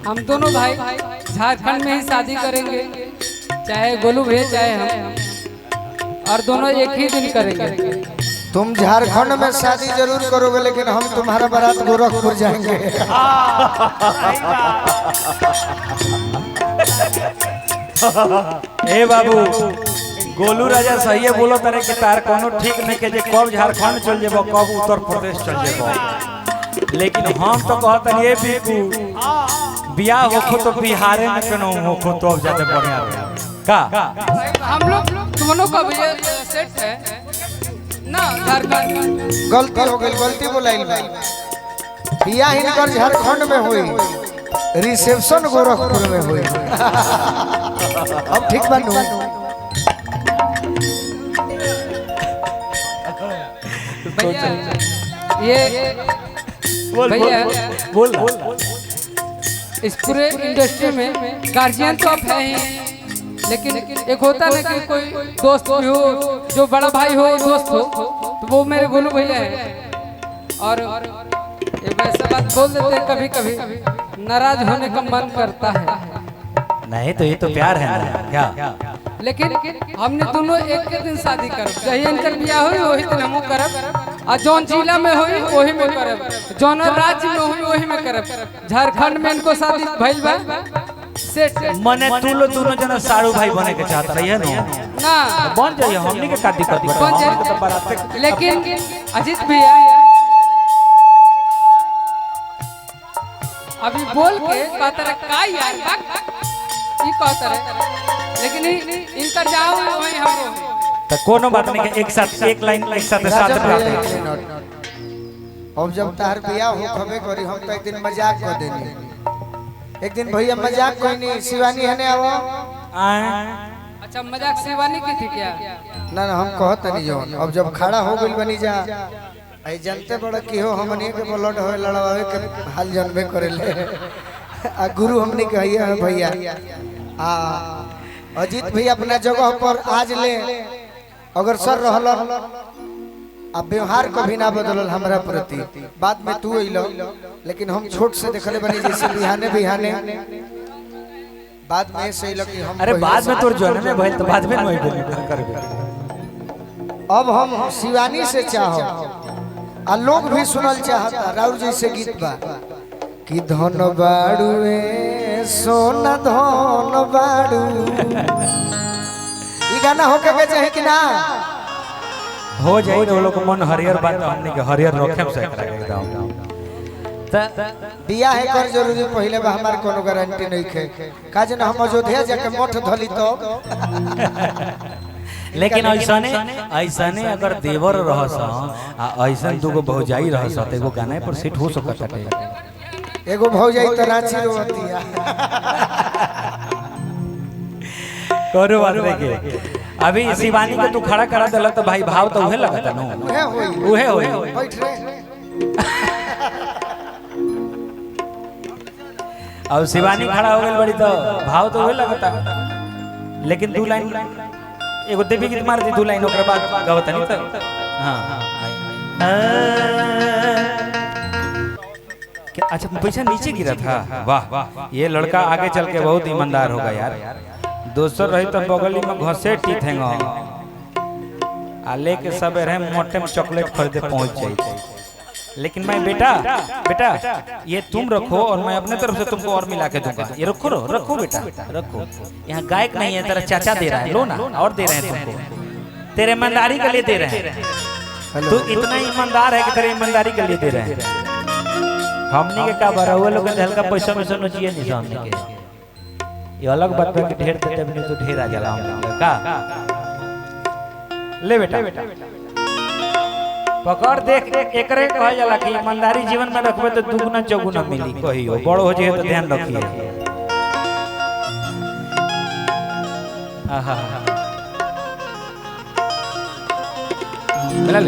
हम दोनों भाई झारखंड में ही शादी करेंगे, चाहे गोलू भैया चाहे हम, और दोनों एक ही दिन करेंगे। तुम झारखंड में शादी जरूर करोगे लेकिन हम तुम्हारा बारात गोरखपुर जाएंगे। ए बाबू गोलू राजा सही है बोलो तारे कि तार कोनो ठीक नहीं के जे कब झारखंड चल जेबो कब उत्तर प्रदेश चल जेबो, लेकिन हम तो कहत ये बिकू बियाह होखो तो बिहार में केनो होखो तो अब ज्यादा बढ़िया रहे का। हम लोग दोनों का भी सेट है ना झारखंड। गलती हो गई, गलती बोलाई बियाह इनकर झारखंड में हुई, रिसेप्शन गोरखपुर में हुई। अब ठीक बनू भैया ये भैया बोल इस पूरे इंडस्ट्री में गार्जियन तो आप है ही, लेकिन एक होता ना कि कोई दोस्त भी हो, जो बड़ा भाई हो दोस्त हो, तो वो मेरे गोलू भैया है। और ये वैसा बात बोल देते हैं कभी कभी, नाराज होने का मन करता है। नहीं तो ये तो प्यार है ना क्या। लेकिन हमने दोनों एक के दिन शादी करब, जही इनकर बियाह हुई वही दिन हमहू करब, और जौन जिला में हुई वही में करब, जौन राज्य में हुई वही में करब। झारखंड में इनको शादी भइल बा सेट। मने तू लो दोनों जना सारू भाई बने के चाहत रही है ना बन जाइए, हमनी के का दिक्कत बा, बन हमनी के तो जाए। बारात लेकिन अजीत भैया अभी बोल के कहता रहे का यार ये कहता रहे, लेकिन इनका जाओ वही हम तो कोनो बात नहीं के एक साथ एक लाइन एक साथ साथ गाते। अब जब तार बियाह हो खबे करी, हम तो एक दिन मजाक कर देनी, एक दिन भैया मजाक कोई नहीं शिवानी है ने आवो। अच्छा मजाक शिवानी की थी क्या? ना ना हम कहत नहीं जो अब जब खड़ा हो गइल बनी जा आई जनते बड़ा की हो, हमनी के ब्लड होए लड़वावे के हाल जनबे करेले। आ गुरु हमनी कहिए है भैया। आ अजीत भैया अपना जगह पर आज ले अगर सर रहल अब व्यवहार कभी ना बदलल हमरा प्रति, बाद में तू अइलो, लेकिन हम छोट से देखले बनी जैसे बिहाने बिहाने बाद में से लगी हम। अरे बाद में तोर जन्म में भइल तो बाद में नहीं बोली करबे। अब हम शिवानी से चाहो आ लोग भी सुनल चाहता राउर जैसे गीत बा कि धन बाड़ुए सोना धन बाड़ू, ई गाना होके के चाहे कि ना हो जाई तो लोग मन हरियर बात हमनी के हरियर रखेम से एकदम त बियाह है कर जरूरी पहले बा, हमार कोनो गारंटी नहीं खे का जन हम अयोध्या जाके मठ धली तो। लेकिन ऐसने अगर देवर रहस आ ऐसन दुगो भौजाई रहस त एगो गाना पर सेट हो सकत है। एगो भौजाई तो रांची रोवतिया करो बात के अभी शिवानी के तू खड़ा करा देला तो भाई भाव तो उहे लगता नो उहे होई बैठ रे। अब शिवानी खड़ा हो गई बड़ी तो भाव तो उहे लगता, लेकिन दो लाइन एगो देवी गीत मार दी, दो लाइन ओकर बाद गावत नहीं तो हां अच्छा पैसा नीचे गिरा था। वाह ये लड़का आगे चल के बहुत ईमानदार होगा यार। दोसर रही तो बगली में घसेटी थेंगा आ लेके सब रहे मोटे में चॉकलेट खरीदे पहुंच जाए। लेकिन मैं बेटा ये तुम रखो और मैं अपने तरफ से तुमको और मिला के दूंगा। ये रखो बेटा रखो। यहाँ गायक नहीं है, तेरा चाचा दे रहा है, लो ना और दे रहे हैं तुमको, तेरे ईमानदारी के लिए दे रहे हैं। तू इतना ईमानदार है कि तेरे ईमानदारी के लिए दे रहे हैं। हमनी के का बरा हुए लोग हल्का पैसा में सुनो चाहिए नहीं हमनी के, ये अलग बात है कि ढेर देते भी नहीं तो ढेर आ जाला हम का। ले बेटा पकड़ देख एकरे कह जाला कि ईमानदारी जीवन में रखबे तो दुगुना चौगुना मिली, कहियो बड़ हो जाए तो ध्यान रखिए। आहा ले